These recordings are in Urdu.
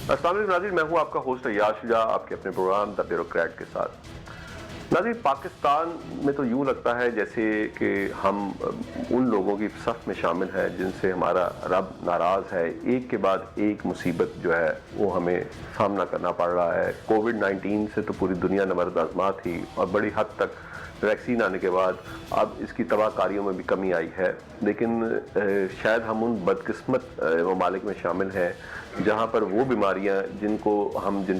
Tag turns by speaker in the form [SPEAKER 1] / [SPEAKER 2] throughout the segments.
[SPEAKER 1] السلام علیکم ناظرین، میں ہوں آپ کا ہوسٹ ایاز شجاع آپ کے اپنے پروگرام دا بیوروکریٹ کے ساتھ۔ ناظرین، پاکستان میں تو یوں لگتا ہے جیسے کہ ہم ان لوگوں کی صف میں شامل ہیں جن سے ہمارا رب ناراض ہے۔ ایک کے بعد ایک مصیبت جو ہے وہ ہمیں سامنا کرنا پڑ رہا ہے۔ کووڈ-19 سے تو پوری دنیا نبرد آزما تھی اور بڑی حد تک ویکسین آنے کے بعد اب اس کی تباہ کاریوں میں بھی کمی آئی ہے، لیکن شاید ہم ان بدقسمت ممالک میں شامل ہیں جہاں پر وہ بیماریاں جن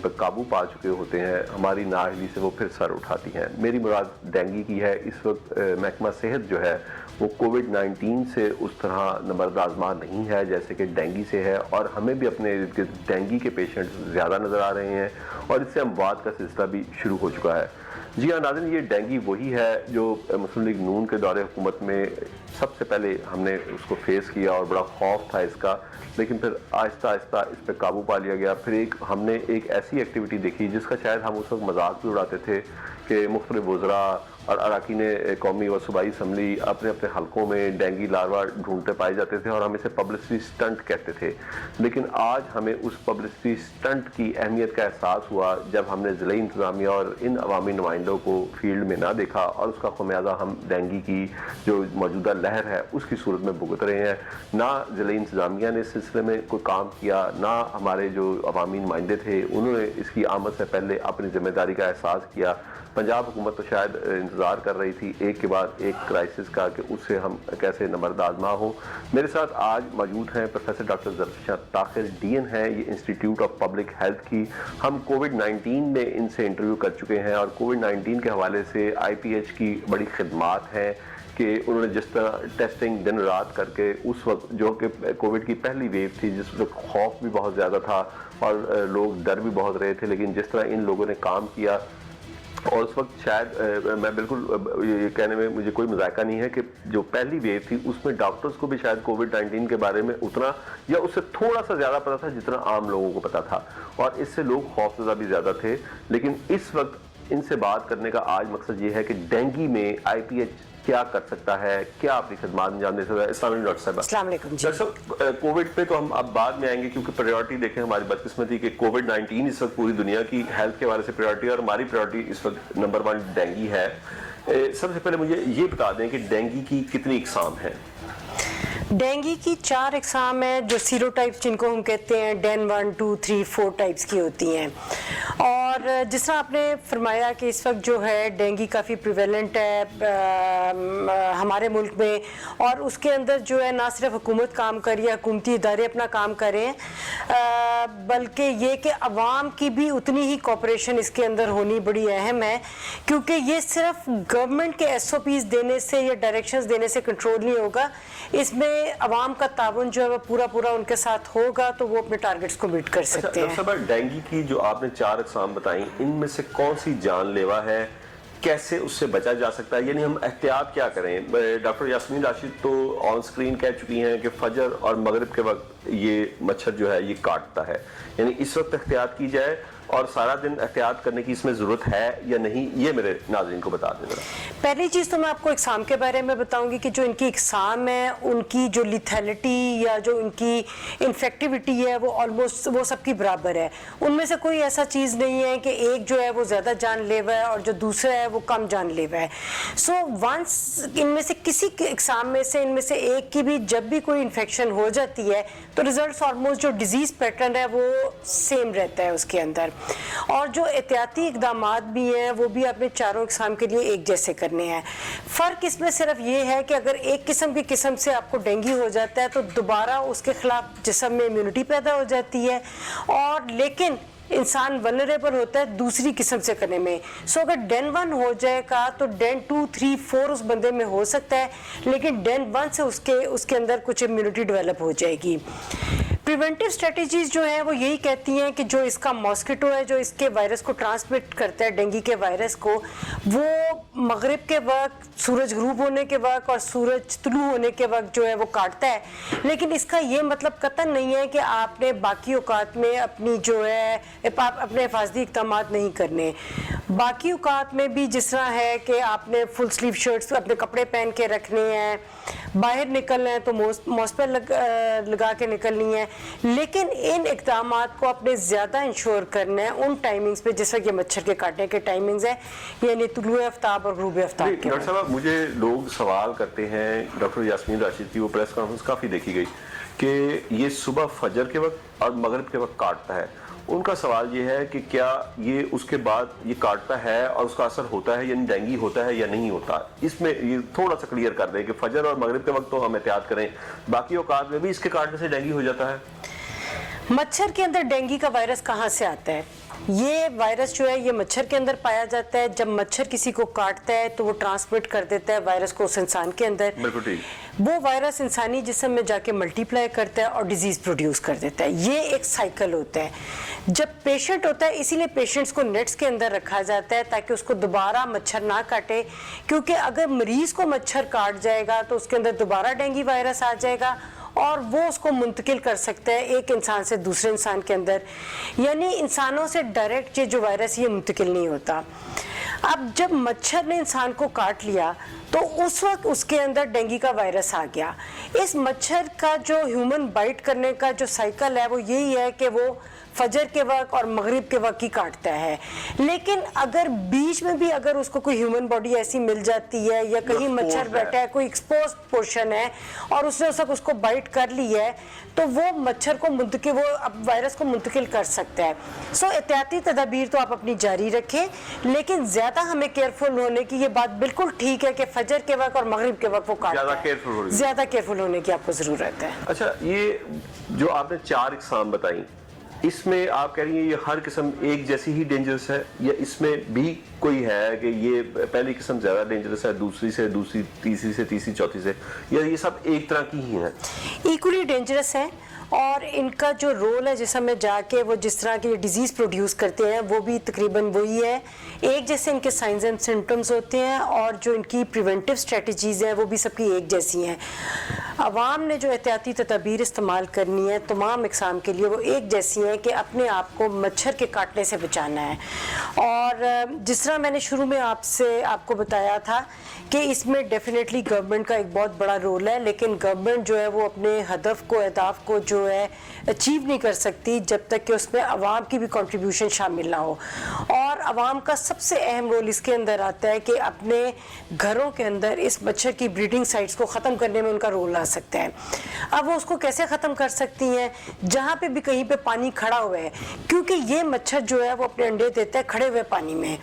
[SPEAKER 1] پر قابو پا چکے ہوتے ہیں، ہماری نااہلی سے وہ پھر سر اٹھاتی ہیں۔ میری مراد ڈینگی کی ہے۔ اس وقت محکمہ صحت جو ہے وہ کووڈ-19 سے اس طرح نبرد آزما نہیں ہے جیسے کہ ڈینگی سے ہے، اور ہمیں بھی اپنے ارد گرد ڈینگی کے پیشنٹس زیادہ نظر آ رہے ہیں اور اس سے اموات کا سلسلہ بھی شروع ہو چکا ہے۔ جی ہاں ناظرین، یہ ڈینگی وہی ہے جو مسلم لیگ نون کے دور حکومت میں سب سے پہلے ہم نے اس کو فیس کیا اور بڑا خوف تھا اس کا، لیکن پھر آہستہ آہستہ اس پہ قابو پا لیا گیا۔ پھر ہم نے ایک ایسی ایکٹیویٹی دیکھی جس کا شاید ہم اس وقت مذاق بھی اڑاتے تھے کہ مختلف وزراء اور اراکین قومی و صوبائی اسمبلی اپنے اپنے حلقوں میں ڈینگی لاروا ڈھونڈتے پائے جاتے تھے اور ہم اسے پبلسٹی سٹنٹ کہتے تھے۔ لیکن آج ہمیں اس پبلسٹی سٹنٹ کی اہمیت کا احساس ہوا جب ہم نے ضلعی انتظامیہ اور ان عوامی نمائندوں کو فیلڈ میں نہ دیکھا، اور اس کا خمیازہ ہم ڈینگی کی جو موجودہ لہر ہے اس کی صورت میں بھگت رہے ہیں۔ نہ ضلعی انتظامیہ نے اس سلسلے میں کوئی کام کیا، نہ ہمارے جو عوامی نمائندے تھے انہوں نے اس کی آمد سے پہلے اپنی ذمہ داری کا احساس کیا۔ پنجاب حکومت تو شاید انتظار کر رہی تھی ایک کے بعد ایک کرائسس کا کہ اس سے ہم کیسے نبرد آزما ہوں۔ میرے ساتھ آج موجود ہیں پروفیسر ڈاکٹر ظفر طاہر DN ہیں، یہ انسٹیٹیوٹ آف پبلک ہیلتھ کی۔ ہم کووڈ-19 میں ان سے انٹرویو کر چکے ہیں اور کووڈ-19 کے حوالے سے IPH کی بڑی خدمات ہیں کہ انہوں نے جس طرح ٹیسٹنگ دن رات کر کے اس وقت جو کہ کووڈ کی پہلی ویو تھی جس وقت خوف بھی بہت زیادہ تھا اور لوگ ڈر بھی بہت رہے تھے، لیکن جس طرح ان لوگوں نے کام کیا، اور اس وقت شاید میں بالکل یہ کہنے میں مجھے کوئی مذائقہ نہیں ہے کہ جو پہلی ویو تھی اس میں ڈاکٹرز کو بھی شاید کووڈ-19 کے بارے میں اتنا یا اس سے تھوڑا سا زیادہ پتا تھا جتنا عام لوگوں کو پتا تھا، اور اس سے لوگ خوفزدہ بھی زیادہ تھے۔ لیکن اس وقت ان سے بات کرنے کا آج مقصد یہ ہے کہ ڈینگی میں IPH کیا کر سکتا ہے، کیا اپنی خدمات انجام دے سکتا ہے۔ السلام علیکم ڈاکٹر صاحب۔
[SPEAKER 2] السلام علیکم جی۔
[SPEAKER 1] ڈاکٹر صاحب، کووڈ پہ تو ہم اب بعد میں آئیں گے کیونکہ پریورٹی دیکھیں ہماری بدقسمتی کہ کووڈ-19 اس وقت پوری دنیا کی ہیلتھ کے حوالے سے پریورٹی ہے اور ہماری پریورٹی اس وقت نمبر 1 ڈینگی ہے۔ سب سے پہلے مجھے یہ بتا دیں کہ ڈینگی کی کتنی اقسام ہیں؟
[SPEAKER 2] ڈینگی کی 4 اقسام ہیں جو سیرو ٹائپس جن کو ہم کہتے ہیں، ڈین 1 2 3 4 ٹائپس کی ہوتی ہیں۔ اور جس طرح آپ نے فرمایا کہ اس وقت جو ہے ڈینگی کافی پریویلنٹ ہے ہمارے ملک میں، اور اس کے اندر جو ہے نہ صرف حکومت کام کر رہی ہے، حکومتی ادارے اپنا کام کر رہے ہیں، بلکہ یہ کہ عوام کی بھی اتنی ہی کوپریشن اس کے اندر ہونی بڑی اہم ہے، کیونکہ یہ صرف گورنمنٹ کے SOPs دینے سے یا ڈائریکشنز دینے سے کنٹرول نہیں ہوگا، اس میں عوام کا تعاون جو ہے وہ پورا ان کے ساتھ ہوگا تو وہ اپنے ٹارگٹس کو میٹ کر سکتے ہیں۔
[SPEAKER 1] ڈاکٹر صاحب، ڈینگی کی جو آپ نے 4 اقسام بتائیں، ان میں سے کون سی جان لیوا ہے، کیسے اس سے بچا جا سکتا ہے، یعنی ہم احتیاط کیا کریں؟ ڈاکٹر یاسمین راشد تو آن سکرین کہہ چکی ہیں کہ فجر اور مغرب کے وقت یہ مچھر جو ہے یہ کاٹتا ہے، یعنی اس وقت احتیاط کی جائے اور سارا دن احتیاط کرنے کی اس میں ضرورت ہے یا نہیں، یہ میرے ناظرین کو بتا دیں ذرا۔
[SPEAKER 2] پہلی چیز تو میں آپ کو اقسام کے بارے میں بتاؤں گی کہ جو ان کی اقسام ہے ان کی جو لیتھیلٹی یا جو ان کی انفیکٹیوٹی ہے وہ آلموسٹ وہ سب کی برابر ہے، ان میں سے کوئی ایسا چیز نہیں ہے کہ ایک جو ہے وہ زیادہ جان لیوا ہے اور جو دوسرا ہے وہ کم جان لیوا ہے۔ سو ونس ان میں سے کسی اقسام میں سے ان میں سے ایک کی بھی جب بھی کوئی انفیکشن ہو جاتی ہے تو ریزلٹس آلموسٹ جو ڈیزیز پیٹرن ہے وہ سیم رہتا ہے اس کے اندر، اور جو احتیاطی اقدامات بھی ہیں وہ بھی اپنے 4 اقسام کے لیے ایک جیسے کرنے ہیں۔ فرق اس میں صرف یہ ہے کہ اگر ایک قسم سے آپ کو ڈینگی ہو جاتا ہے تو دوبارہ اس کے خلاف جسم میں امیونٹی پیدا ہو جاتی ہے، اور لیکن انسان ولنریبل ہوتا ہے دوسری قسم سے کرنے میں۔ سو اگر ڈین 1 ہو جائے گا تو ڈین 2 3 4 اس بندے میں ہو سکتا ہے، لیکن ڈین 1 سے اس کے اندر کچھ امیونٹی ڈیولپ ہو جائے گی۔ پریونٹیو اسٹریٹجیز جو ہیں وہ یہی کہتی ہیں کہ جو اس کا ماسکیٹو ہے جو اس کے وائرس کو ٹرانسمٹ کرتا ہے ڈینگی کے وائرس کو، وہ مغرب کے وقت سورج غروب ہونے کے وقت اور سورج طلوع ہونے کے وقت جو ہے وہ کاٹتا ہے، لیکن اس کا یہ مطلب قطعاً نہیں ہے کہ آپ نے باقی اوقات میں اپنی جو ہے اپنے حفاظتی اقدامات نہیں کرنے۔ باقی اوقات میں بھی جس طرح ہے کہ آپ نے فل سلیو شرٹس اپنے کپڑے پہن کے رکھنے ہیں, باہر نکلنا ہے تو موسپر لگا کے نکلنی ہے, لیکن ان اقدامات کو اپنے زیادہ انشور کرنا ہے ان ٹائمنگز پہ جیسا کہ مچھر کے کاٹنے کے ٹائمنگز ہیں, یعنی طلوع آفتاب اور غروب آفتاب کے.
[SPEAKER 1] ڈاکٹر صاحب مجھے لوگ سوال کرتے ہیں, ڈاکٹر یاسمین راشد کی وہ پریس کانفرنس کافی دیکھی گئی کہ یہ صبح فجر کے وقت اور مغرب کے وقت کاٹتا ہے. ان کا سوال یہ ہے کہ کیا یہ اس کے بعد یہ کاٹتا ہے اور اس کا اثر ہوتا ہے, یعنی ڈینگی ہوتا ہے یا نہیں ہوتا؟ اس میں یہ تھوڑا سا کلیئر کر دیں کہ فجر اور مغرب کے وقت تو ہم احتیاط کریں, باقی اوقات میں بھی اس کے کاٹنے سے ڈینگی ہو جاتا ہے؟
[SPEAKER 2] مچھر کے اندر ڈینگی کا وائرس کہاں سے آتا ہے؟ یہ وائرس جو ہے یہ مچھر کے اندر پایا جاتا ہے. جب مچھر کسی کو کاٹتا ہے تو وہ ٹرانسمٹ کر دیتا ہے وائرس کو اس انسان کے اندر.
[SPEAKER 1] بالکل ٹھیک.
[SPEAKER 2] وہ وائرس انسانی جسم میں جا کے ملٹی پلائی کرتا ہے اور ڈیزیز پروڈیوس کر دیتا ہے. یہ ایک سائیکل ہوتا ہے. جب پیشنٹ ہوتا ہے, اسی لیے پیشنٹس کو نیٹس کے اندر رکھا جاتا ہے تاکہ اس کو دوبارہ مچھر نہ کاٹے, کیونکہ اگر مریض کو مچھر کاٹ جائے گا تو اس کے اندر دوبارہ ڈینگی وائرس آ جائے گا اور وہ اس کو منتقل کر سکتا ہے ایک انسان سے دوسرے انسان کے اندر. یعنی انسانوں سے ڈائریکٹ یہ جو وائرس یہ منتقل نہیں ہوتا. اب جب مچھر نے انسان کو کاٹ لیا تو اس وقت اس کے اندر ڈینگی کا وائرس آ گیا. اس مچھر کا جو ہیومن بائٹ کرنے کا جو سائیکل ہے وہ یہی ہے کہ وہ فجر کے وقت اور مغرب کے وقت ہی کاٹتا ہے, لیکن اگر بیچ میں بھی اگر اس کو کوئی ہیومن باڈی ایسی مل جاتی ہے یا کہیں مچھر بیٹھا ہے, کوئی ایکسپوز پورشن ہے اور اس نے اس کو بائٹ کر لی ہے تو وہ مچھر کو وہ وائرس کو منتقل کر سکتا ہے. سو احتیاطی تدابیر تو آپ اپنی جاری رکھیں, لیکن زیادہ ہمیں کیئرفل ہونے کی, یہ بات بالکل ٹھیک ہے کہ فجر کے وقت اور مغرب کے وقت وہ کاٹتا ہے, زیادہ کیئرفل ہونے کی آپ کو ضرورت ہے.
[SPEAKER 1] اچھا, یہ جو آپ نے 4 اقسام بتائیں, اس میں آپ کہہ رہی ہیں یہ ہر قسم ایک جیسی ہی ڈینجرس ہے یا اس میں بھی کوئی ہے کہ یہ پہلی قسم زیادہ ڈینجرس ہے, دوسری سے دوسری, تیسری سے تیسری, چوتھی سے, یا یہ سب ایک طرح کی ہی ہیں؟
[SPEAKER 2] ایکولی ڈینجرس ہیں, اور ان کا جو رول ہے جسم میں جا کے وہ جس طرح کی ڈیزیز پروڈیوس کرتے ہیں وہ بھی تقریباً وہی ہے. ایک جیسے ان کے سائنز اینڈ سمٹمز ہوتے ہیں اور جو ان کی پریونٹیو اسٹریٹجیز ہیں وہ بھی سب کی ایک جیسی ہیں. عوام نے جو احتیاطی تدابیر استعمال کرنی ہے تمام اقسام کے لیے وہ ایک جیسی ہیں کہ اپنے آپ کو مچھر کے کاٹنے سے بچانا ہے. اور جس طرح میں نے شروع میں آپ کو بتایا تھا کہ اس میں ڈیفینیٹلی گورنمنٹ کا ایک بہت بڑا رول ہے, لیکن گورنمنٹ جو ہے وہ اپنے ہدف کو, اہداف کو جو ہے اچیو نہیں کر سکتی جب تک کہ اس میں عوام کی بھی کنٹریبیوشن شامل نہ ہو. اور عوام کا سب سے اہم رول اس کے اندر آتا ہے کہ اپنے گھروں کے اندر اس مچھر کی بریڈنگ سائٹس کو ختم کرنے میں ان کا رول آ سکتا ہے. اب وہ اس کو کیسے ختم کر سکتی ہیں؟ جہاں پہ بھی کہیں پہ پانی کھڑا ہوا ہے, کیونکہ یہ مچھر جو ہے وہ اپنے انڈے دیتا ہے کھڑے ہوئے پانی میں,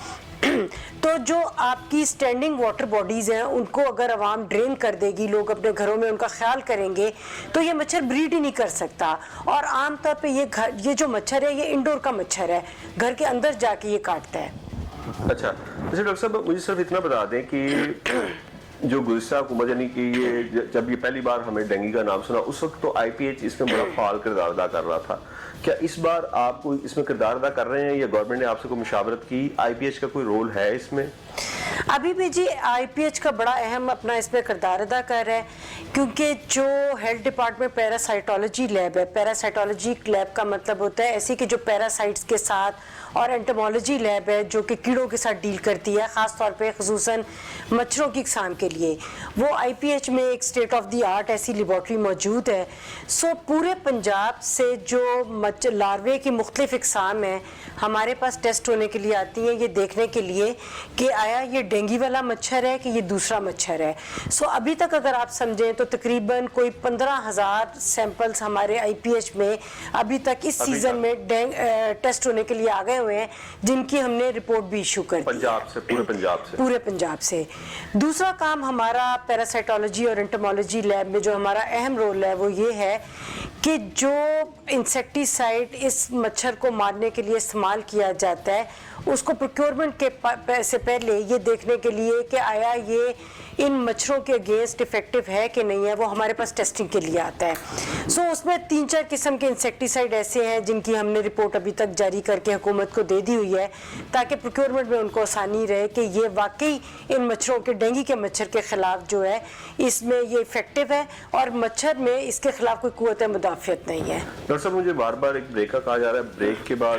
[SPEAKER 2] تو جو آپ کی سٹینڈنگ واٹر باڈیز ہیں ان کو اگر عوام ڈرین کر دے گی, لوگ اپنے گھروں میں ان کا خیال کریں گے تو یہ مچھر بریڈ ہی نہیں کر سکتا. اور عام طور پہ یہ جو مچھر ہے یہ انڈور کا مچھر ہے, گھر کے اندر جا کے یہ کاٹتا ہے.
[SPEAKER 1] اچھا ڈاکٹر صاحب مجھے صرف اتنا بتا دیں کہ جو گزشتہ حکومت, یعنی کہ یہ جب یہ پہلی بار ہمیں ڈینگی کا نام سنا اس وقت تو آئی پی ایچ اس میں بڑا فعال کردار ادا کر رہا تھا, کیا اس بار آپ کو اس میں کردار ادا کر رہے ہیں یا گورنمنٹ نے آپ سے کوئی مشاورت کی؟ آئی پی ایچ کا کوئی رول ہے اس میں؟
[SPEAKER 2] ابھی بھی جی آئی پی ایچ کا بڑا اہم اپنا اس میں کردار ادا کر رہا ہے, کیونکہ جو ہیلتھ ڈپارٹمنٹ پیراسائٹولوجی لیب ہے, پیراسائٹولوجی لیب کا مطلب ہوتا ہے ایسی کہ جو پیراسائٹس کے ساتھ, اور انٹمولوجی لیب ہے جو کہ کیڑوں کے ساتھ ڈیل کرتی ہے, خاص طور پہ خصوصاً مچھروں کی اقسام کے لیے. وہ آئی پی ایچ میں ایک اسٹیٹ آف دی آرٹ ایسی لیبارٹری موجود ہے. سو پورے پنجاب سے جو لاروے کی مختلف اقسام ہیں ہمارے پاس ٹیسٹ ہونے کے لیے آتی ہیں, یہ دیکھنے کے لیے کہ آیا یہ ڈینگی والا مچھر ہے کہ یہ دوسرا مچھر ہے. سو ابھی تک اگر آپ سمجھیں تو تقریباً کوئی 15,000 سیمپلز ہمارے آئی پی ایچ میں ابھی تک اس سیزن میں ٹیسٹ ہونے کے لیے آ گئے ہوئے ہیں, جن کی ہم نے رپورٹ بھی ایشو کر دی
[SPEAKER 1] پنجاب سے, پورے
[SPEAKER 2] پنجاب سے. دوسرا کام ہمارا پیراسائٹولوجی اور انٹمولوجی لیب میں جو ہمارا اہم رول ہے وہ یہ ہے کہ جو انسیکٹیسائڈ اس مچھر کو مارنے کے لیے استعمال کیا جاتا ہے اس کو پروکیورمنٹ کے سے پہلے یہ دیکھنے کے لیے کہ آیا یہ ان مچھروں کے اگینسٹ افیکٹو ہے کہ نہیں ہے, وہ ہمارے پاس ٹیسٹنگ کے لیے آتا ہے. سو اس میں 3-4 قسم کے انسیکٹیسائڈ ایسے ہیں جن کی ہم نے رپورٹ ابھی تک جاری کر کے حکومت کو دے دی ہوئی ہے تاکہ پروکیورمنٹ میں ان کو آسانی رہے کہ یہ واقعی ان مچھروں کے, ڈینگی کے مچھر کے خلاف جو ہے اس میں یہ افیکٹو ہے اور مچھر میں اس کے خلاف کوئی قوت مدافعت نہیں ہے.
[SPEAKER 1] ڈاکٹر صاحب مجھے بار بار ایک بریک کا کہا جا رہا ہے, بریک کے بعد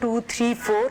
[SPEAKER 2] 2, 3, 4,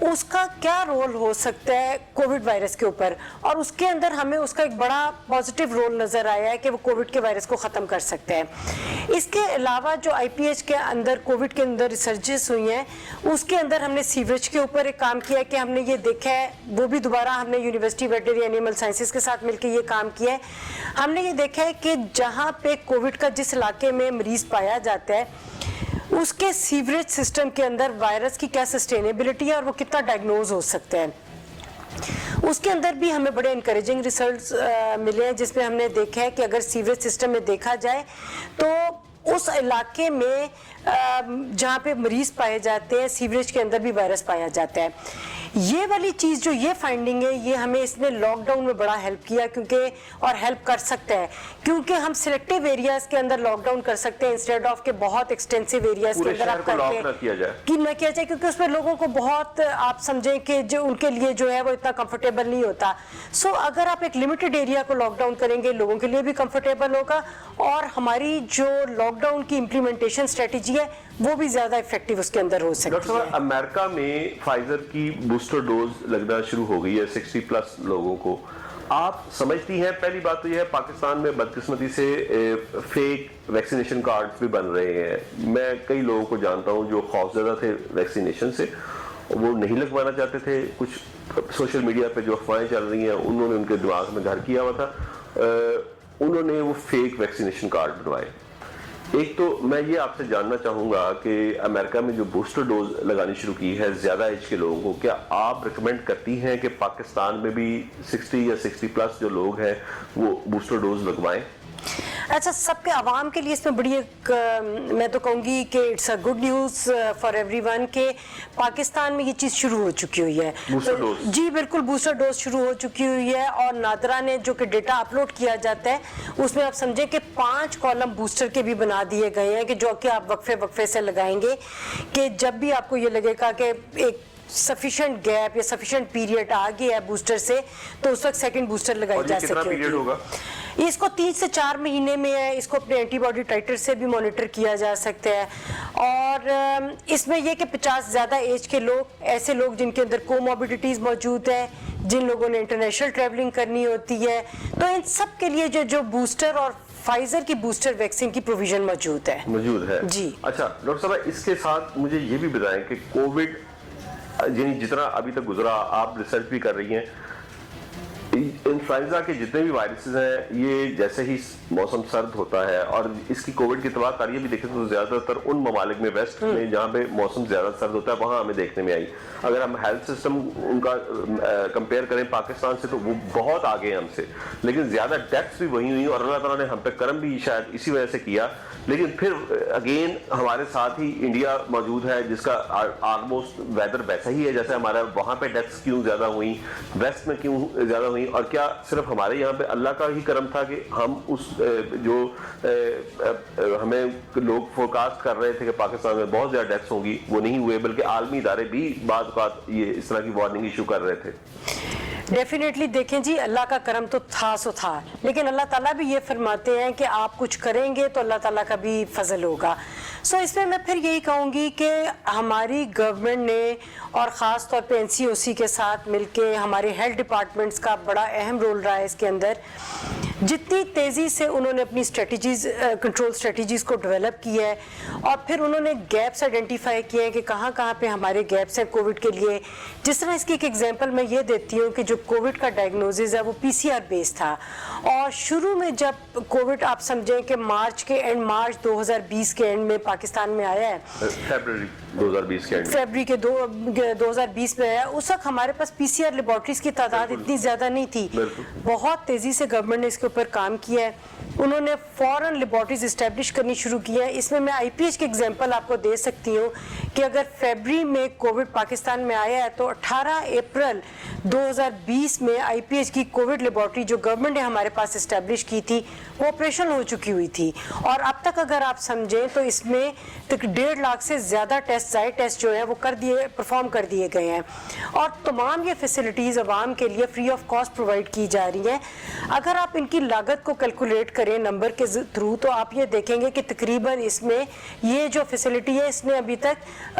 [SPEAKER 2] اس کا کیا رول ہو سکتا ہے کووڈ وائرس کے اوپر, اور اس کے اندر ہمیں اس کا ایک بڑا پازیٹیو رول نظر آیا ہے کہ وہ کووڈ کے وائرس کو ختم کر سکتا ہے. اس کے علاوہ جو آئی پی ایچ کے اندر کووڈ کے اندر ریسرچز ہوئی ہیں, اس کے اندر ہم نے سیوریج کے اوپر ایک کام کیا ہے کہ ہم نے یہ دیکھا ہے, وہ بھی دوبارہ ہم نے یونیورسٹی ویٹرنری اینیمل سائنسز کے ساتھ مل کے یہ کام کیا ہے. ہم نے یہ دیکھا ہے کہ جہاں پہ کووڈ کا جس علاقے میں مریض پایا جاتا ہے اس کے سیوریج سسٹم کے اندر وائرس کی کیا سسٹینیبلٹی ہے اور وہ کتنا ڈائگنوز ہو سکتا ہے. اس کے اندر بھی ہمیں بڑے انکریجنگ ریزلٹس ملے ہیں, جس میں ہم نے دیکھا ہے کہ اگر سیوریج سسٹم میں دیکھا جائے تو اس علاقے میں جہاں پہ مریض پائے جاتے ہیں سیوریج کے اندر بھی وائرس پایا جاتا ہے. یہ والی چیز جو یہ فائنڈنگ ہے یہ ہمیں اس نے لاک ڈاؤن میں بڑا ہیلپ کیا, کیونکہ اور ہیلپ کر سکتا ہے کیونکہ ہم سلیکٹیو ایریاز کے اندر لاک ڈاؤن کر سکتے ہیں انسٹیڈ آف کے بہت ایکسٹینسو ایریاز کے اندر آپ کر کے نہ کیا جائے, کیونکہ اس میں لوگوں کو بہت آپ سمجھیں کہ جو ان کے لیے جو ہے وہ اتنا کمفرٹیبل نہیں ہوتا. سو اگر آپ ایک لمیٹڈ ایریا کو لاک ڈاؤن کریں گے لوگوں کے لیے بھی کمفرٹیبل ہوگا, اور ہماری جو لاک ڈاؤن کی امپلیمنٹیشن اسٹریٹجی ہے وہ بھی زیادہ افیکٹو اس کے اندر ہو سکتی ہے.
[SPEAKER 1] امریکہ میں فائزر کی بوسٹر ڈوز لگنا شروع ہو گئی ہے 60 پلس لوگوں کو. آپ سمجھتی ہیں, پہلی بات تو یہ ہے پاکستان میں بدقسمتی سے فیک ویکسینیشن کارڈز بھی بن رہے ہیں. میں کئی لوگوں کو جانتا ہوں جو خوفزدہ تھے ویکسینیشن سے, وہ نہیں لگوانا چاہتے تھے. کچھ سوشل میڈیا پہ جو افواہیں چل رہی ہیں انہوں نے ان کے دماغ میں گھر کیا ہوا تھا, انہوں نے وہ فیک ویکسینیشن کارڈ بنوائے. ایک تو میں یہ آپ سے جاننا چاہوں گا کہ امریکہ میں جو بوسٹر ڈوز لگانی شروع کی ہے زیادہ ایج کے لوگوں کو, کیا آپ ریکمینڈ کرتی ہیں کہ پاکستان میں بھی 60 یا 60 پلس جو لوگ ہیں وہ بوسٹر ڈوز لگوائیں؟
[SPEAKER 2] اچھا, سب کے عوام کے لیے اس میں بڑی ایک میں تو کہوں گی کہ it's a good news for everyone کہ پاکستان میں یہ چیز شروع ہو چکی ہوئی ہے. جی بالکل, بوسٹر ڈوز شروع ہو چکی ہوئی ہے, اور نادرا نے جو کہ ڈیٹا اپلوڈ کیا جاتا ہے اس میں آپ سمجھیں کہ 5 کالم بوسٹر کے بھی بنا دیے گئے ہیں کہ جو کہ آپ وقفے سے لگائیں گے کہ جب بھی آپ کو یہ لگے گا کہ ایک سفیشینٹ گیپ یا سفیشینٹ پیریڈ آ گیا ہے بوسٹر سے تو اس وقت سیکنڈ بوسٹر لگائی جا سکے. اس کو 3 سے 4 مہینے میں ہے, اس کو اپنے اینٹی باڈی ٹائٹر سے بھی مانیٹر کیا جا سکتا ہے. اور اس میں یہ کہ 50 زیادہ ایج کے لوگ, ایسے لوگ جن کے اندر کوموربیڈیٹیز موجود ہے, جن لوگوں نے انٹرنیشنل ٹریولنگ کرنی ہوتی ہے, تو ان سب کے لیے جو بوسٹر اور فائزر کی بوسٹر ویکسین کی پروویژن موجود ہے جی.
[SPEAKER 1] اچھا ڈاکٹر صاحب, اس کے ساتھ مجھے یہ بھی بتائیں کہ کووڈ یعنی جتنا ابھی تک گزرا, آپ ریسرچ بھی کر رہی ہیں, انفلوئنزا کے جتنے بھی وائرسز ہیں یہ جیسے ہی موسم سرد ہوتا ہے, اور اس کی کووڈ کی طبع کاریاں بھی دیکھیں تو زیادہ تر ان ممالک میں ویسٹ میں جہاں پہ موسم زیادہ سرد ہوتا ہے وہاں ہمیں دیکھنے میں آئی. اگر ہم ہیلتھ سسٹم ان کا کمپیئر کریں پاکستان سے تو وہ بہت آگے ہیں ہم سے, لیکن زیادہ ڈیتھس بھی وہی ہوئی, اور اللہ تعالیٰ نے ہم پہ کرم بھی شاید اسی وجہ سے کیا. لیکن پھر اگین ہمارے ساتھ ہی انڈیا موجود ہے جس کا آلموسٹ ویدر ویسا ہی ہے جیسے ہمارا, وہاں پہ ڈیتھس کیوں زیادہ ہوئیں, ویسٹ میں کیوں زیادہ ہوئیں, اور کیا صرف ہمارے یہاں پہ اللہ کا ہی کرم تھا کہ ہم اس جو ہمیں لوگ فورکاسٹ کر رہے تھے کہ پاکستان میں بہت زیادہ ڈیتھس ہوں گی وہ نہیں ہوئے, بلکہ عالمی ادارے بھی بعض اوقات یہ اس طرح کی وارننگ ایشو کر رہے تھے.
[SPEAKER 2] ڈیفینیٹلی دیکھیں جی, اللہ کا کرم تو تھا سو تھا, لیکن اللہ تعالیٰ بھی یہ فرماتے ہیں کہ آپ کچھ کریں گے تو اللہ تعالیٰ کا بھی فضل ہوگا. سو اس میں پھر یہی کہوں گی کہ ہماری گورنمنٹ نے اور خاص طور پہ NCOC کے ساتھ مل کے ہمارے ہیلتھ ڈپارٹمنٹس کا بڑا اہم رول رہا ہے اس کے اندر. جتنی تیزی سے انہوں نے اپنی اسٹریٹجیز, کنٹرول اسٹریٹجیز کو ڈیولپ کیا ہے, اور پھر انہوں نے گیپس آئیڈینٹیفائی کیے ہیں کہ کہاں کہاں پہ ہمارے گیپس ہیں کووڈ کے لیے. جس طرح اس کی ایک ایگزامپل میں یہ دیتی ہوں کہ جو کووڈ کا ڈائگنوزز ہے وہ PCR بیس تھا, اور شروع میں جب کووڈ آپ سمجھیں کہ مارچ 2020 کے اینڈ میں پاکستان میں آیا ہے, فیبری کے 2020 میں آیا, اس وقت ہمارے پاس PCR لیبارٹریز کی تعداد اتنی زیادہ نہیں تھی. بہت تیزی سے گورنمنٹ نے اس کے اوپر کام کیا ہے, انہوں نے فوراً لیبارٹریز اسٹیبلش کرنی شروع کی ہیں. اس میں IPH کی ایگزامپل آپ کو دے سکتی ہوں کہ اگر فیبری میں کووڈ پاکستان میں آیا ہے تو 18 اپریل 2020 میں IPH کی کووڈ لیبارٹری جو گورنمنٹ نے ہمارے پاس اسٹیبلش کی تھی وہ آپریشن ہو چکی ہوئی تھی, اور اب تک اگر آپ سمجھیں تو اس میں 1.5 لاکھ سے زیادہ ٹیسٹ جو ہیں وہ پرفارم کر دیے گئے ہیں, اور تمام یہ فیسلٹیز عوام کے لیے فری آف کاسٹ پرووائڈ کی جا رہی ہیں. اگر آپ ان کی لاگت کو کیلکولیٹ کریں کریں نمبر کے تھرو تو آپ یہ دیکھیں گے کہ تقریباً اس میں یہ جو فیسلٹی ہے اس نے ابھی تک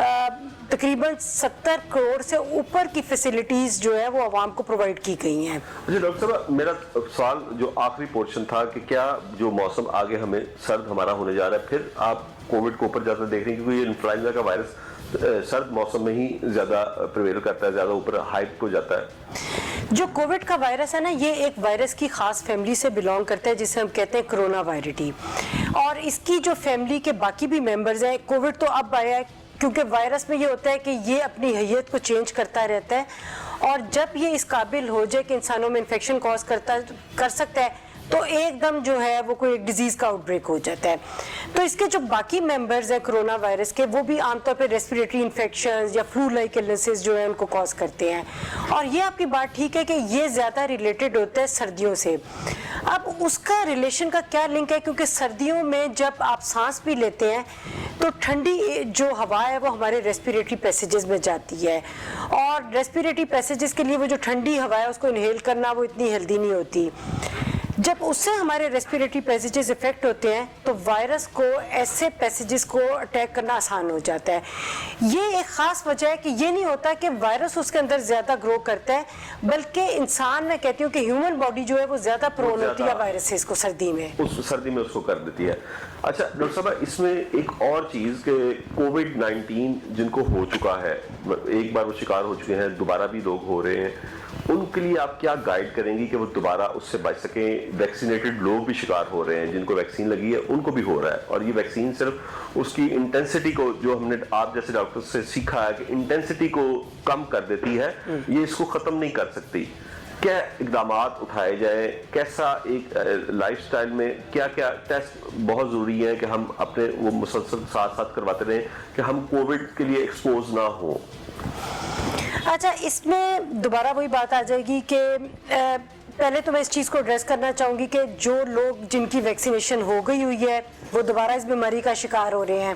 [SPEAKER 2] تقریباً 70 کروڑ سے اوپر کی فیسلٹیز جو ہے وہ عوام کو پرووائڈ کی گئی ہیں.
[SPEAKER 1] جی ڈاکٹر صاحب، میرا سوال جو آخری پورشن تھا کہ کیا جو موسم آگے ہمیں سرد ہمارا ہونے جا رہا ہے، پھر آپ کووڈ کو اوپر جاتا دیکھ رہے ہیں، کیونکہ یہ انفلوئنزا کا وائرس سرد موسم میں ہی زیادہ پریویل کرتا ہے، زیادہ اوپر ہائپ ہو جاتا ہے.
[SPEAKER 2] جو کووڈ کا وائرس ہے نا، یہ ایک وائرس کی خاص فیملی سے بلونگ کرتا ہے جسے ہم کہتے ہیں کرونا وائرٹی، اور اس کی جو فیملی کے باقی بھی ممبرز ہیں. کووڈ تو اب آیا ہے کیونکہ وائرس میں یہ ہوتا ہے کہ یہ اپنی حیت کو چینج کرتا رہتا ہے، اور جب یہ اس قابل ہو جائے کہ انسانوں میں انفیکشن کاز کر سکتا ہے تو ایک دم جو ہے وہ کوئی ایک ڈیزیز کا آؤٹ بریک ہو جاتا ہے. تو اس کے جو باقی ممبرز ہیں کرونا وائرس کے، وہ بھی عام طور پہ ریسپیریٹری انفیکشنز یا فلو لائک النسز جو ہیں ان کو کاز کرتے ہیں، اور یہ آپ کی بات ٹھیک ہے کہ یہ زیادہ ریلیٹڈ ہوتا ہے سردیوں سے. اب اس کا ریلیشن کا کیا لنک ہے، کیونکہ سردیوں میں جب آپ سانس بھی لیتے ہیں تو ٹھنڈی جو ہوا ہے وہ ہمارے ریسپیریٹری پیسیجز میں جاتی ہے، اور ریسپیریٹری پیسیجز کے لیے وہ جو ٹھنڈی ہوا ہے اس کو انہیل کرنا وہ اتنی ہیلدی نہیں ہوتی. جب اس سے ہمارے ریسپیریٹری پیسیجز افیکٹ ہوتے ہیں تو وائرس کو ایسے پیسیجز کو اٹیک کرنا آسان ہو جاتا ہے. یہ ایک خاص وجہ ہے کہ یہ نہیں ہوتا کہ وائرس اس کے اندر زیادہ گرو کرتا ہے، بلکہ انسان، میں کہتی ہوں کہ ہیومن باڈی جو ہے وہ زیادہ پرون ہوتی ہے وائرسز کو سردی میں
[SPEAKER 1] اس کو کر دیتی ہے. اچھا ڈاکٹر صاحب، اس میں ایک اور چیز کہ کووڈ-19 جن کو ہو چکا ہے، ایک بار وہ شکار ہو چکے ہیں، دوبارہ بھی لوگ ہو رہے ہیں، ان کے لیے آپ کیا گائیڈ کریں گی کہ وہ دوبارہ اس سے بچ سکیں؟ ویکسینیٹڈ لوگ بھی شکار ہو رہے ہیں، جن کو ویکسین لگی ہے ان کو بھی ہو رہا ہے، اور یہ ویکسین صرف اس کی انٹینسٹی کو، جو ہم نے آپ جیسے ڈاکٹر سے سیکھا ہے کہ انٹینسٹی کو کم کر دیتی ہے، یہ اس کو ختم نہیں کر سکتی. کیا اقدامات اٹھائے جائیں؟ کیسا ایک لائف سٹائل میں کیا کیا ٹیسٹ بہت ضروری ہے کہ ہم اپنے وہ مسلسل ساتھ ساتھ کرواتے رہیں کہ ہم کووڈ کے لیے ایکسپوز نہ ہوں؟
[SPEAKER 2] اچھا، اس میں دوبارہ وہی بات آ جائے گی کہ پہلے تو میں اس چیز کو ایڈریس کرنا چاہوں گی کہ جو لوگ جن کی ویکسینیشن ہو گئی ہوئی ہے وہ دوبارہ اس بیماری کا شکار ہو رہے ہیں.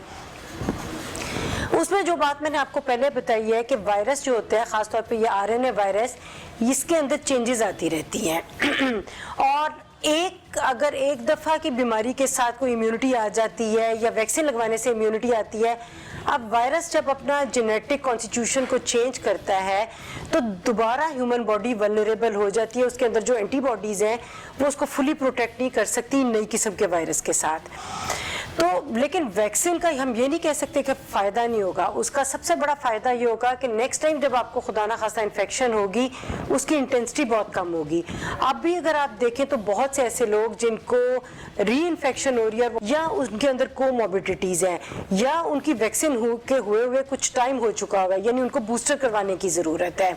[SPEAKER 2] اس میں جو بات میں نے آپ کو پہلے بتائی ہے کہ وائرس جو ہوتا ہے، خاص طور پہ یہ RNA وائرس، اس کے اندر چینجز آتی رہتی ہیں، اور اگر ایک دفعہ کی بیماری کے ساتھ کوئی امیونٹی آ جاتی ہے یا ویکسین لگوانے سے امیونٹی آتی ہے، اب وائرس جب اپنا جینیٹک کانسٹیٹیوشن کو چینج کرتا ہے تو دوبارہ ہیومن باڈی ولنریبل ہو جاتی ہے. اس کے اندر جو اینٹی باڈیز ہیں وہ اس کو فلی پروٹیکٹ نہیں کر سکتی نئی قسم کے وائرس کے ساتھ. تو لیکن ویکسین کا ہم یہ نہیں کہہ سکتے کہ فائدہ نہیں ہوگا. اس کا سب سے بڑا فائدہ یہ ہوگا کہ نیکسٹ ٹائم جب آپ کو خدا نہ خواستہ انفیکشن ہوگی اس کی انٹینسٹی بہت کم ہوگی. اب بھی اگر آپ دیکھیں تو بہت سے ایسے لوگ جن کو ری انفیکشن ہو رہی ہے یا ان کے اندر کوموربیڈیٹیز ہیں یا ان کی ویکسین کے ہوئے کچھ ٹائم ہو چکا ہوگا، یعنی ان کو بوسٹر کروانے کی ضرورت ہے.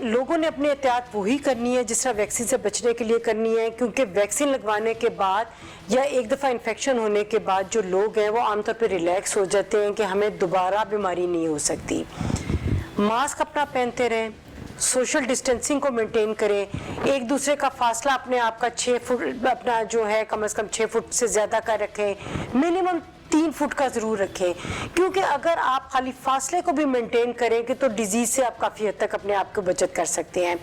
[SPEAKER 2] لوگوں نے اپنی احتیاط وہی کرنی ہے جس طرح ویکسین سے بچنے کے لیے کرنی ہے، کیونکہ ویکسین لگوانے کے بعد یا ایک دفعہ انفیکشن ہونے کے بعد جو لوگ ہیں وہ عام طور پہ ریلیکس ہو جاتے ہیں کہ ہمیں دوبارہ بیماری نہیں ہو سکتی. ماسک اپنا پہنتے رہیں، سوشل ڈسٹینسنگ کو مینٹین کریں، ایک دوسرے کا فاصلہ اپنے آپ کا 6 فٹ اپنا جو ہے کم از کم 6 فٹ سے زیادہ کا رکھیں، منیمم 3 فٹ کا ضرور رکھیں، کیونکہ اگر آپ خالی فاصلے کو بھی مینٹین کریں گے تو ڈیزیز سے آپ کافی حد تک اپنے آپ کو بچت کر سکتے ہیں.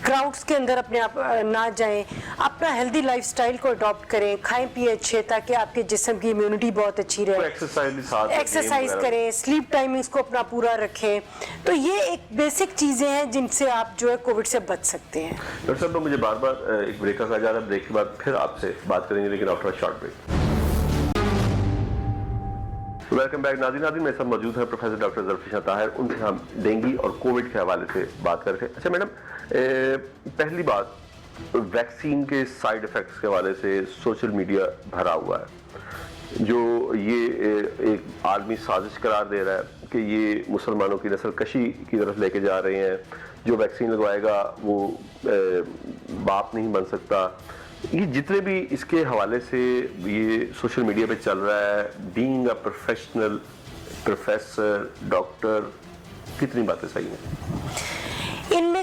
[SPEAKER 2] کراؤڈز کے اندر اپنے آپ نہ جائیں، اپنا ہیلدی لائف سٹائل کو اڈاپٹ کریں، کھائیں پییں اچھے تاکہ آپ کے جسم کی امیونٹی بہت اچھی رہے، ایکسرسائز کریں، سلیپ ٹائمنگز کو اپنا پورا رکھیں. تو یہ ایک بیسک چیزیں ہیں جن سے آپ جو ہے کووڈ سے بچ سکتے ہیں.
[SPEAKER 1] ڈاکٹر صاحب مجھے بار بار ایک بریک کا کہا جا رہا ہے، بریک کے بعد پھر آپ سے بات کریں گے، لیکن after short break. Welcome back ناظرین، میرے ساتھ موجود ہیں پروفیسر ڈاکٹر زلفی طاہر. ان سے ہم ڈینگی اور کووڈ کے حوالے سے بات کر رہے تھے. اچھا میڈم، پہلی بات ویکسین کے سائیڈ افیکٹس کے حوالے سے سوشل میڈیا بھرا ہوا ہے، جو یہ ایک عالمی سازش قرار دے رہا ہے کہ یہ مسلمانوں کی نسل کشی کی طرف لے کے جا رہے ہیں، جو ویکسین لگوائے گا وہ باپ نہیں بن سکتا. یہ جتنے بھی اس کے حوالے سے یہ سوشل میڈیا پہ چل رہا ہے، being a professional professor doctor, کتنی باتیں صحیح ہیں؟
[SPEAKER 2] ان میں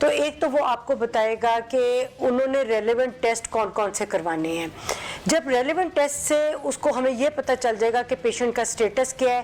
[SPEAKER 2] تو ایک تو وہ آپ کو بتائے گا کہ انہوں نے ریلیونٹ ٹیسٹ کون کون سے کروانے ہیں. جب ریلیونٹ ٹیسٹ سے اس کو ہمیں یہ پتہ چل جائے گا کہ پیشنٹ کا سٹیٹس کیا ہے,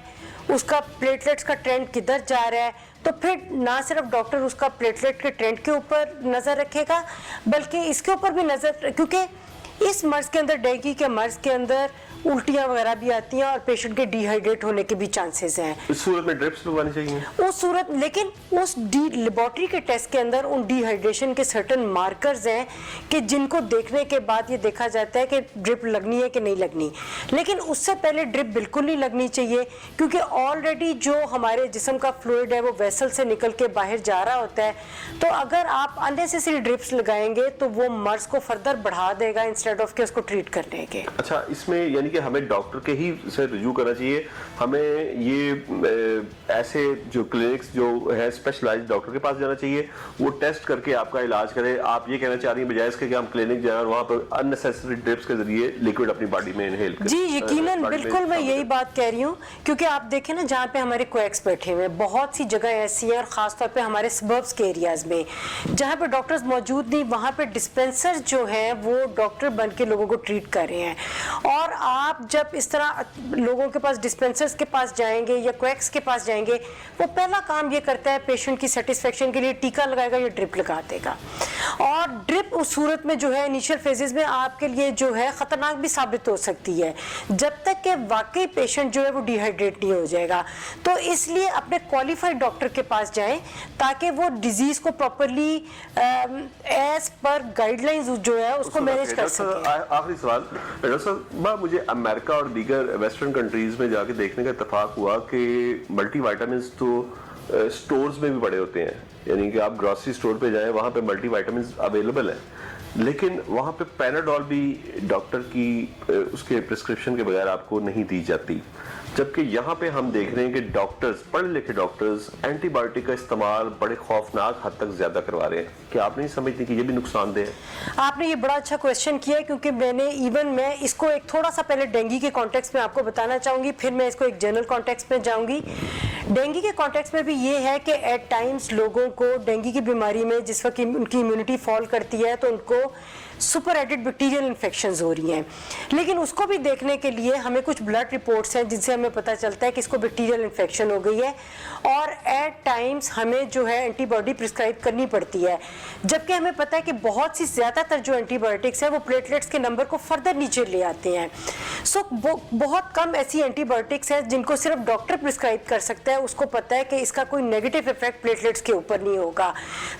[SPEAKER 2] اس کا پلیٹلیٹس کا ٹرینڈ کدھر جا رہا ہے, تو پھر نہ صرف ڈاکٹر اس کا پلیٹلیٹ کے ٹرینڈ کے اوپر نظر رکھے گا بلکہ اس کے اوپر بھی نظر, کیونکہ اس مرض کے اندر, ڈینگی کے مرض کے اندر الٹیاں وغیرہ بھی آتی ہیں اور پیشنٹ کے ڈی ہائیڈریٹ ہونے کے بھی چانسز ہیں.
[SPEAKER 1] اس صورت میں ڈرپس لگوانی چاہیے
[SPEAKER 2] اس صورت, لیکن اس لیبارٹری کے ٹیسٹ کے اندر ان ڈی ہائیڈریشن کے سرٹن مارکرز ہیں کہ جن کو دیکھنے کے بعد یہ دیکھا جاتا ہے کہ ڈرپ لگنی ہے کہ نہیں لگنی. لیکن اس سے پہلے ڈرپ بالکل نہیں لگنی چاہیے, کیونکہ آلریڈی جو ہمارے جسم کا فلوئڈ ہے وہ ویسل سے نکل کے باہر جا رہا ہوتا ہے. تو اگر آپ اننیسیسری ڈرپس لگائیں گے تو وہ مرض کو فردر بڑھا دے گا انسٹیڈ آف کہ اس کو ٹریٹ کر لیں گے.
[SPEAKER 1] اچھا, اس میں یعنی کہ ہمیں ڈاکٹر کے ہی سے رجوع کرنا چاہیے, ہمیں یہ ایسے جو کلینکس جو ہے اسپیشلائزڈ ڈاکٹر کے پاس جانا چاہیے, وہ ٹیسٹ کر کے آپ کا علاج کرے. آپ یہ کہنا چاہ رہی ہیں بجائے اس کے کہ ہم کلینک جائیں اور وہاں پر اننیسیسری ڈرپس کے ذریعے لیکوڈ اپنی باڈی میں انہیل کریں.
[SPEAKER 2] جی یقیناً, بالکل میں یہی بات کہہ رہی ہوں, کیونکہ آپ دیکھیں نا جہاں پہ ہمارے کویکس بیٹھے ہوئے ہیں, بہت سی جگہ ایسی ہیں اور خاص طور پہ ہمارے سبربس کے ایریاز میں جہاں پہ ڈاکٹرز موجود نہیں, وہاں پہ ڈسپینسر جو ہیں وہ ڈاکٹر بن کے لوگوں کو ٹریٹ کر رہے ہیں. اور آپ جب اس طرح لوگوں کے پاس ڈسپینسرز کے پاس جائیں گے یا کویکس کے پاس جائیں گے, وہ پہلا کام یہ کرتا ہے پیشنٹ کی سیٹسفیکشن کے لیے ٹیکا لگائے گا یا ڈرپ لگا دے گا. اور ڈرپ اس صورت میں جو ہے انیشیل فیزز میں آپ کے لیے جو ہے خطرناک بھی ثابت ہو سکتی ہے جب تک کہ واقعی پیشنٹ جو ہے وہ ڈی ہائیڈریٹ نہیں ہو جائے گا. تو اس لیے اپنے کوالیفائڈ ڈاکٹر کے پاس جائیں تاکہ وہ ڈیزیز کو properly as per guide lines جو ہے اس کو مینیج کر سکیں.
[SPEAKER 1] آخری سوال ڈاکٹر صاحب, مجھے امریکہ اور دیگر ویسٹرن کنٹریز میں جا کے دیکھنے کا اتفاق ہوا کہ ملٹی وائٹامنس تو سٹورز میں بھی پڑے ہوتے ہیں, یعنی کہ آپ گروسری سٹور پہ جائیں وہاں پہ ملٹی وائٹامنس اویلیبل ہیں, لیکن وہاں پہ پیناڈول بھی ڈاکٹر کی اس کے پرسکرپشن کے بغیر آپ کو نہیں دی جاتی. جبکہ یہاں پہ ہم دیکھ رہے ہیں کہ ڈاکٹرز, پڑھے لکھے ڈاکٹرز اینٹی بایوٹک کا استعمال بڑے خوفناک حد تک زیادہ کروا رہے ہیں. کیا آپ نہیں سمجھتے کہ یہ بھی نقصان دہ ہے؟
[SPEAKER 2] آپ نے یہ بڑا اچھا کویشچن کیا ہے, کیونکہ میں اس کو ایک تھوڑا سا پہلے ڈینگی کے کانٹیکس میں آپ کو بتانا چاہوں گی, پھر میں اس کو ایک جنرل کانٹیکس میں جاؤں گی. ڈینگی کے کانٹیکس میں بھی یہ ہے کہ ایٹ ٹائمز لوگوں کو ڈینگی کی بیماری میں جس وقت ان کی امیونٹی فال کرتی ہے تو ان کو سپر ایڈڈ بیکٹیریل انفیکشنز ہو رہی ہیں, لیکن اس کو بھی دیکھنے کے لیے ہمیں کچھ بلڈ رپورٹس ہیں جن سے ہمیں پتہ چلتا ہے کہ اس کو بیکٹیریل انفیکشن ہو گئی ہے, اور ایٹ ٹائمز ہمیں جو ہے اینٹی باڈی پرسکرائب کرنی پڑتی ہے. جبکہ ہمیں پتہ ہے کہ بہت سی زیادہ تر جو اینٹی بایوٹکس ہیں وہ پلیٹلیٹس کے نمبر کو فردر نیچے لے آتے ہیں. سو بہت کم ایسی اینٹی بایوٹکس ہیں جن کو صرف ڈاکٹر پرسکرائب کر سکتا ہے, اس کو پتہ ہے کہ اس کا کوئی نیگیٹو افیکٹ پلیٹلیٹس کے اوپر نہیں ہوگا.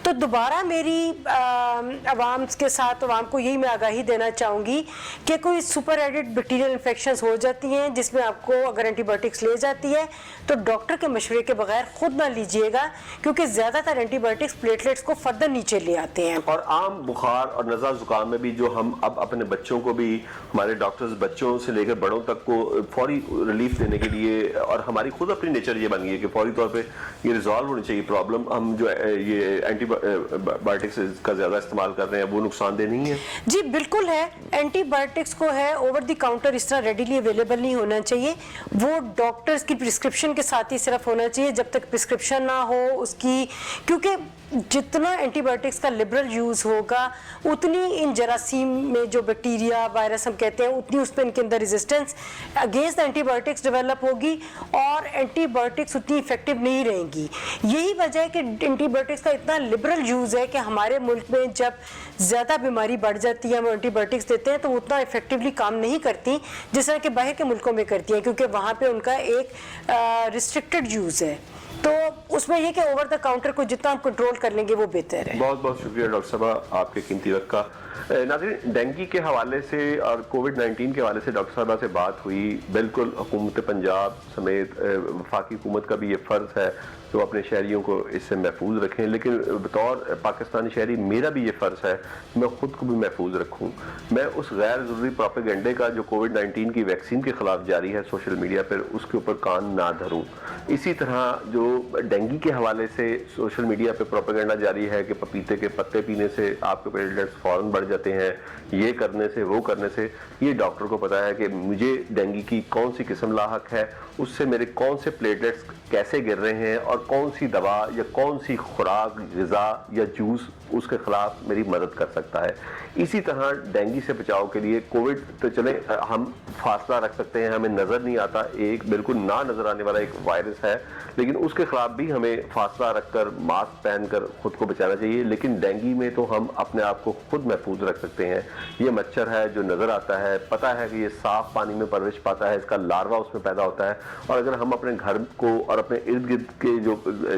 [SPEAKER 2] تو دوبارہ میری عوام کے ساتھ کو یہی میں آگاہی دینا چاہوں گی کہ کوئی سپر ایڈڈ بیکٹیریل انفیکشنز ہو جاتی ہیں جس میں آپ کو اگر اینٹی بایوٹکس لے جاتی ہے تو ڈاکٹر کے مشورے کے بغیر خود نہ لیجئے گا, کیونکہ زیادہ تر اینٹی بایوٹکس پلیٹلیٹس کو فردر نیچے لے آتے ہیں.
[SPEAKER 1] اور عام بخار اور نزلہ زکام میں بھی جو ہم اب اپنے بچوں کو بھی, ہمارے ڈاکٹرز بچوں سے لے کر بڑوں تک کو فوری ریلیف دینے کے لیے, اور ہماری خود اپنی نیچر یہ بن گئی ہے کہ فوری طور پہ یہ ریزالو ہونی چاہیے پرابلم, ہم جو یہ اینٹی بایوٹکس کا زیادہ استعمال کر رہے ہیں وہ نقصان دہ نہیں ہے؟
[SPEAKER 2] جی بالکل ہے, اینٹی بایوٹکس کو ہے اوور دی کاؤنٹر اس طرح ریڈیلی اویلیبل نہیں ہونا چاہیے, وہ ڈاکٹرز کی پرسکرپشن کے ساتھ ہی صرف ہونا چاہیے. جب تک پرسکرپشن نہ ہو اس کی, کیونکہ جتنا اینٹی بایوٹکس کا لبرل یوز ہوگا اتنی ان جراثیم میں جو بیکٹیریا وائرس ہم کہتے ہیں اتنی اس پہ ان کے اندر resistance against antibiotics develop ہوگی اور اینٹی بایوٹکس اتنی افیکٹو نہیں رہیں گی. یہی وجہ ہے کہ اینٹی بایوٹکس کا اتنا لبرل یوز ہے کہ ہمارے ملک میں جب زیادہ بیماری بڑھ جاتی ہے ہم اینٹی بایوٹکس دیتے ہیں تو وہ اتنا افیکٹولی کام نہیں کرتی جس طرح کہ باہر کے ملکوں میں کرتی ہیں, کیونکہ وہاں پہ ان کا ایک ریسٹرکٹڈ یوز ہے. تو اس میں یہ کہ اوور دا کاؤنٹر کو جتنا ہم کنٹرول کر لیں گے وہ بہتر ہے.
[SPEAKER 1] بہت بہت شکریہ ڈاکٹر صاحبہ آپ کے قیمتی وقت کا. ناظرین, ڈینگی کے حوالے سے اور کووڈ-19 کے حوالے سے ڈاکٹر صاحبہ سے بات ہوئی. بالکل حکومت پنجاب سمیت وفاقی حکومت کا بھی یہ فرض ہے تو اپنے شہریوں کو اس سے محفوظ رکھیں, لیکن بطور پاکستانی شہری میرا بھی یہ فرض ہے میں خود کو بھی محفوظ رکھوں. میں اس غیر ضروری پروپیگنڈے کا جو کووڈ-19 کی ویکسین کے خلاف جاری ہے سوشل میڈیا پر, اس کے اوپر کان نہ دھروں. اسی طرح جو ڈینگی کے حوالے سے سوشل میڈیا پہ پروپیگنڈا جاری ہے کہ پپیتے کے پتے پینے سے آپ کے پلیٹلیٹس فوراً بڑھ جاتے ہیں, یہ کرنے سے وہ کرنے سے, یہ ڈاکٹر کو پتا ہے کہ مجھے ڈینگی کی کون سی قسم لاحق ہے, اس سے میرے کون سے پلیٹلیٹس کیسے گر رہے ہیں اور اور کون سی دوا یا کون سی خوراک، غذا یا جوس اس کے خلاف میری مدد کر سکتا ہے۔ اسی طرح ڈینگی سے بچاؤ کے لیے کووڈ تو چلے ہم فاصلہ رکھ سکتے ہیں، ہمیں نظر نہیں آتا، ایک بالکل نہ نظر آنے والا ایک وائرس ہے، لیکن اس کے خلاف بھی ہمیں فاصلہ رکھ کر ماسک پہن کر خود کو بچانا چاہیے۔ لیکن ڈینگی میں تو ہم اپنے آپ کو خود محفوظ رکھ سکتے ہیں۔ یہ مچھر ہے جو نظر آتا ہے، پتہ ہے کہ یہ صاف پانی میں پرورش پاتا ہے، اس کا لاروا اس میں پیدا ہوتا ہے، اور اگر ہم اپنے گھر کو اور اپنے ارد گرد کے جو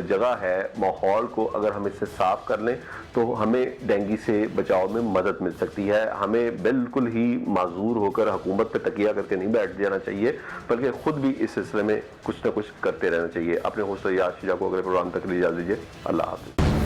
[SPEAKER 1] جگہ ہے، ماحول کو اگر ہم اس سے صاف کر لیں تو ہمیں ڈینگی سے بچاؤ میں مدد مل سکتی ہے۔ ہمیں بالکل ہی معذور ہو کر حکومت پہ تکیہ کر کے نہیں بیٹھ جانا چاہیے، بلکہ خود بھی اس سلسلے میں کچھ نہ کچھ کرتے رہنا چاہیے۔ اپنے ہوسٹ یاد شجاع کو اگلے پروگرام تک لے جا دیجیے۔ اللہ حافظ۔